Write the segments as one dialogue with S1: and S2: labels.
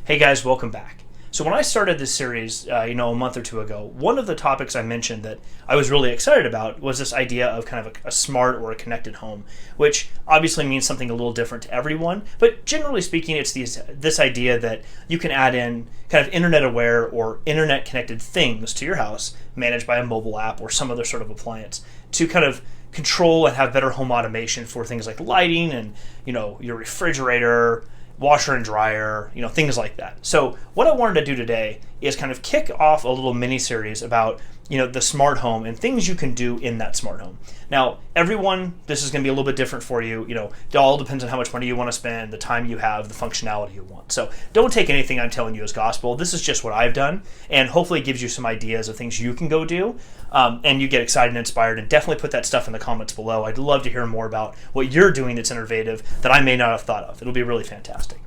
S1: Hey guys, welcome back. So when I started this series, a month or two ago, one of the topics I mentioned that I was really excited about was this idea of kind of a smart or a connected home, which obviously means something a little different to everyone. But generally speaking, it's this idea that you can add in kind of internet-aware or internet-connected things to your house, managed by a mobile app or some other sort of appliance, to kind of control and have better home automation for things like lighting and your refrigerator, washer and dryer, things like that. So what I wanted to do today is kind of kick off a little mini series about the smart home and things you can do in that smart home. Now, everyone, this is going to be a little bit different for you. It all depends on how much money you want to spend, the time you have, the functionality you want. So don't take anything I'm telling you as gospel. This is just what I've done, and hopefully it gives you some ideas of things you can go do, and you get excited and inspired. And definitely put that stuff in the comments below. I'd love to hear more about what you're doing that's innovative that I may not have thought of. It'll be really fantastic.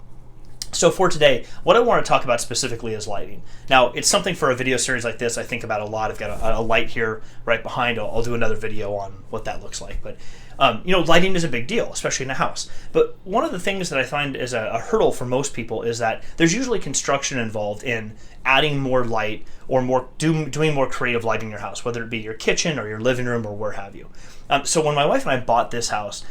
S1: So for today, what I want to talk about specifically is lighting. Now, it's something for a video series like this I think about a lot. I've got a light here right behind. I'll do another video on what that looks like. But, lighting is a big deal, especially in a house. But one of the things that I find is a hurdle for most people is that there's usually construction involved in adding more light or doing more creative lighting in your house, whether it be your kitchen or your living room or where have you. So when my wife and I bought this house,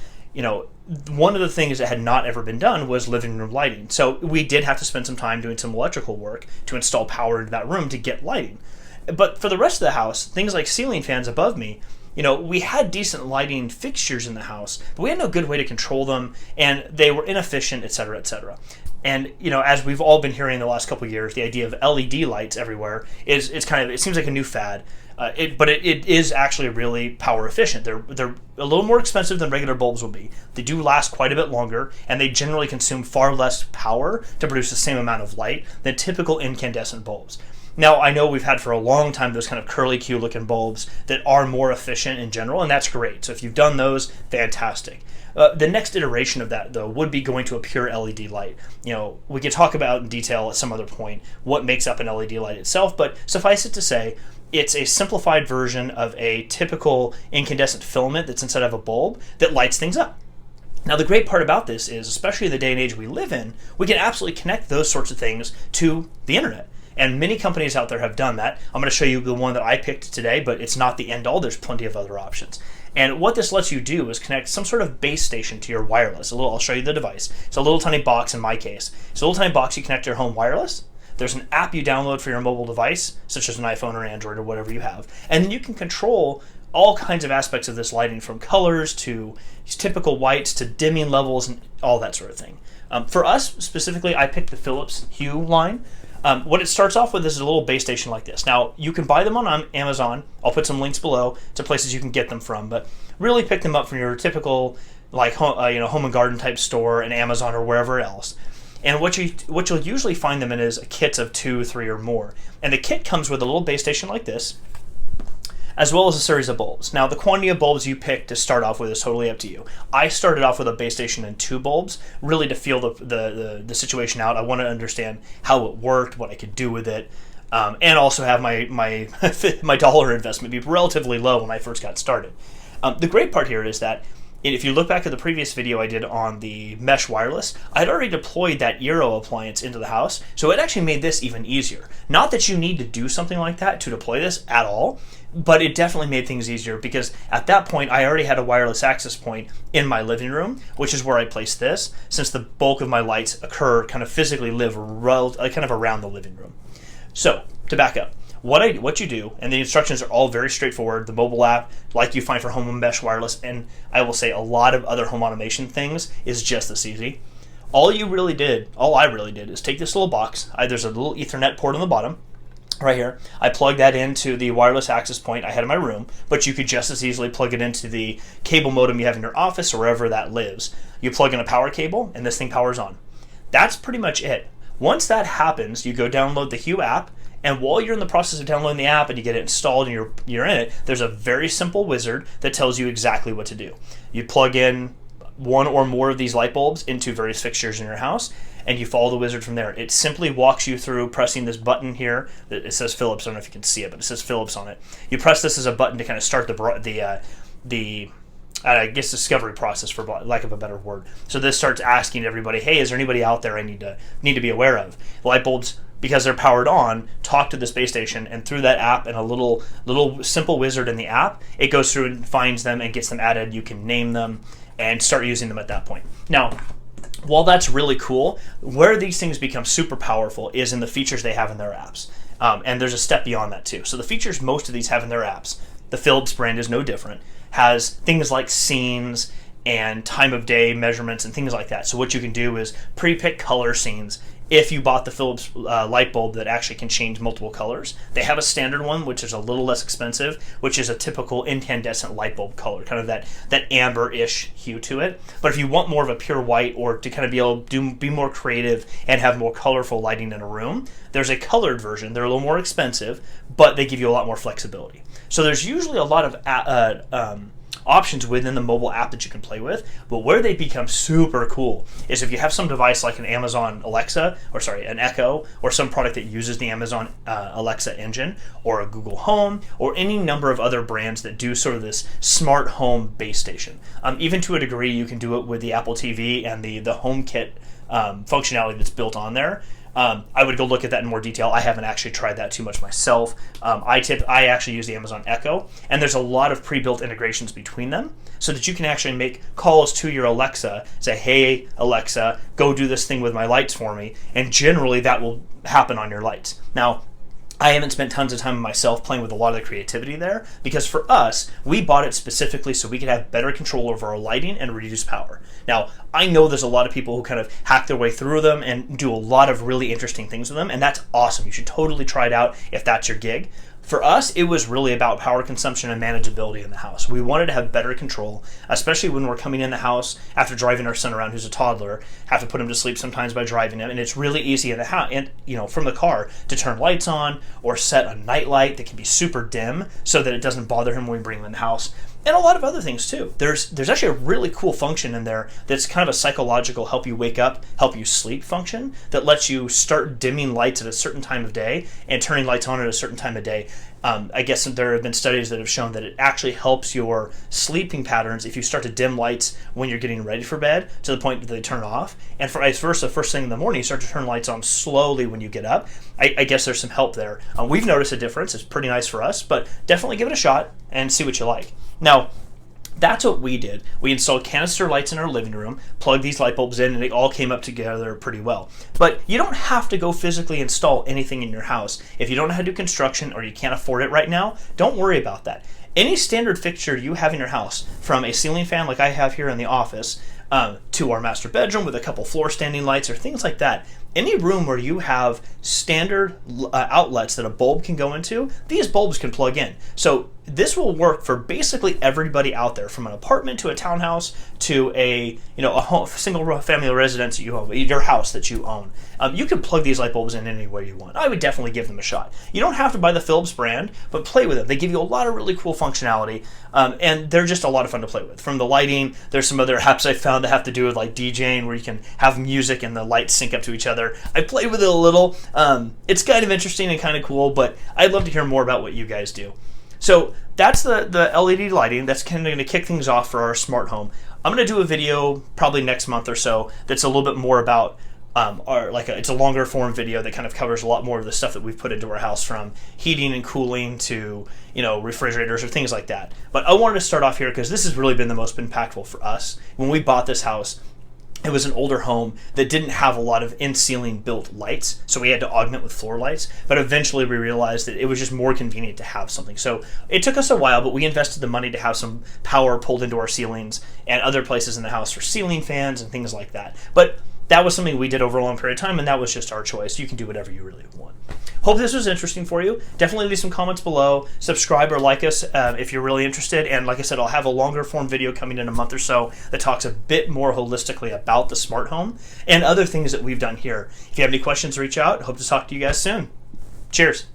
S1: one of the things that had not ever been done was living room lighting. So we did have to spend some time doing some electrical work to install power into that room to get lighting. But for the rest of the house, things like ceiling fans above me, we had decent lighting fixtures in the house, but we had no good way to control them, and they were inefficient, et cetera, et cetera. And as we've all been hearing the last couple of years, the idea of LED lights everywhere it seems like a new fad. But it is actually really power efficient. They're a little more expensive than regular bulbs will be. They do last quite a bit longer, and they generally consume far less power to produce the same amount of light than typical incandescent bulbs. Now, I know we've had for a long time those kind of curly Q looking bulbs that are more efficient in general, and that's great. So if you've done those, fantastic. The next iteration of that, though, would be going to a pure LED light. We could talk about in detail at some other point what makes up an LED light itself, but suffice it to say, it's a simplified version of a typical incandescent filament that's inside of a bulb that lights things up. Now, the great part about this is, especially in the day and age we live in, we can absolutely connect those sorts of things to the internet. And many companies out there have done that. I'm going to show you the one that I picked today, but it's not the end all. There's plenty of other options. And what this lets you do is connect some sort of base station to your wireless. I'll show you the device. It's a little tiny box in my case. It's a little tiny box you connect to your home wireless. There's an app you download for your mobile device, such as an iPhone or Android or whatever you have. And then you can control all kinds of aspects of this lighting, from colors to typical whites to dimming levels and all that sort of thing. For us specifically, I picked the Philips HUE line. What it starts off with is a little base station like this. Now, you can buy them on Amazon. I'll put some links below to places you can get them from, but really pick them up from your typical home and garden type store and Amazon or wherever else. And what you'll usually find them in is kits of 2, 3, or more. And the kit comes with a little base station like this, as well as a series of bulbs. Now, the quantity of bulbs you pick to start off with is totally up to you. I started off with a base station and 2 bulbs, really to feel the situation out. I wanted to understand how it worked, what I could do with it, and also have my my dollar investment be relatively low when I first got started. The great part here is that if you look back at the previous video I did on the mesh wireless, I had already deployed that Eero appliance into the house, so it actually made this even easier. Not that you need to do something like that to deploy this at all, but it definitely made things easier because at that point I already had a wireless access point in my living room, which is where I placed this, since the bulk of my lights physically live kind of around the living room. So, to back up, what you do, and the instructions are all very straightforward. The mobile app, like you find for home mesh wireless, and I will say a lot of other home automation things, is just this easy. All I really did is take this little box. There's a little Ethernet port on the bottom, right here. I plugged that into the wireless access point I had in my room, but you could just as easily plug it into the cable modem you have in your office or wherever that lives. You plug in a power cable, and this thing powers on. That's pretty much it. Once that happens, you go download the HUE app, and while you're in the process of downloading the app and you get it installed and you're in it, there's a very simple wizard that tells you exactly what to do. You plug in one or more of these light bulbs into various fixtures in your house, and you follow the wizard from there. It simply walks you through pressing this button here. It says Philips. I don't know if you can see it, but it says Philips on it. You press this as a button to kind of start the I guess discovery process, for lack of a better word. So this starts asking everybody, hey, is there anybody out there I need to be aware of? The light bulbs, because they're powered on, talk to the space station, and through that app and a little simple wizard in the app, it goes through and finds them and gets them added. You can name them and start using them at that point. Now, while that's really cool, where these things become super powerful is in the features they have in their apps. And there's a step beyond that too. So the features most of these have in their apps, the Philips brand is no different, has things like scenes and time of day measurements and things like that. So what you can do is pre-pick color scenes. If you bought the Philips light bulb that actually can change multiple colors, they have a standard one, which is a little less expensive, which is a typical incandescent light bulb color, kind of that amber-ish hue to it. But if you want more of a pure white, or to kind of be able to be more creative and have more colorful lighting in a room, there's a colored version. They're a little more expensive, but they give you a lot more flexibility. So there's usually a lot of options within the mobile app that you can play with, but where they become super cool is if you have some device like an Amazon Alexa, an Echo, or some product that uses the Amazon Alexa engine, or a Google Home, or any number of other brands that do sort of this smart home base station. Even to a degree, you can do it with the Apple TV and the HomeKit functionality that's built on there. I would go look at that in more detail. I haven't actually tried that too much myself. I actually use the Amazon Echo, and there's a lot of pre-built integrations between them so that you can actually make calls to your Alexa, say, hey, Alexa, go do this thing with my lights for me, and generally that will happen on your lights. Now, I haven't spent tons of time myself playing with a lot of the creativity there, because for us, we bought it specifically so we could have better control over our lighting and reduce power. Now, I know there's a lot of people who kind of hack their way through them and do a lot of really interesting things with them, and that's awesome. You should totally try it out if that's your gig. For us, it was really about power consumption and manageability in the house. We wanted to have better control, especially when we're coming in the house after driving our son around, who's a toddler, have to put him to sleep sometimes by driving him, and it's really easy in the house, and from the car, to turn lights on or set a night light that can be super dim so that it doesn't bother him when we bring him in the house. And a lot of other things too. There's actually a really cool function in there that's kind of a psychological help you wake up, help you sleep function that lets you start dimming lights at a certain time of day and turning lights on at a certain time of day. I guess there have been studies that have shown that it actually helps your sleeping patterns if you start to dim lights when you're getting ready for bed to the point that they turn off. And for vice versa, first thing in the morning, you start to turn lights on slowly when you get up. I guess there's some help there. We've noticed a difference. It's pretty nice for us, but definitely give it a shot and see what you like. Now, that's what we did. We installed canister lights in our living room, plugged these light bulbs in, and they all came up together pretty well. But you don't have to go physically install anything in your house. If you don't know how to do construction or you can't afford it right now, don't worry about that. Any standard fixture you have in your house, from a ceiling fan like I have here in the office, to our master bedroom with a couple floor standing lights or things like that, any room where you have standard outlets that a bulb can go into, these bulbs can plug in. So this will work for basically everybody out there, from an apartment to a townhouse to a single family residence that you own, your house that you own. You can plug these light bulbs in any way you want. I would definitely give them a shot. You don't have to buy the Philips brand, but play with them. They give you a lot of really cool functionality, and they're just a lot of fun to play with. From the lighting, there's some other apps I found that have to do with like DJing, where you can have music and the lights sync up to each other. I played with it a little. It's kind of interesting and kind of cool, but I'd love to hear more about what you guys do. So that's the LED lighting. That's kind of going to kick things off for our smart home. I'm going to do a video probably next month or so that's a little bit more about it's a longer form video that kind of covers a lot more of the stuff that we've put into our house, from heating and cooling to refrigerators or things like that. But I wanted to start off here because this has really been the most impactful for us. When we bought this house, it was an older home that didn't have a lot of in-ceiling built lights, so we had to augment with floor lights. But eventually we realized that it was just more convenient to have something. So it took us a while, but we invested the money to have some power pulled into our ceilings and other places in the house for ceiling fans and things like that. But that was something we did over a long period of time, and that was just our choice. You can do whatever you really want. Hope this was interesting for you. Definitely leave some comments below. Subscribe or like us if you're really interested. And like I said, I'll have a longer form video coming in a month or so that talks a bit more holistically about the smart home and other things that we've done here. If you have any questions, reach out. Hope to talk to you guys soon. Cheers.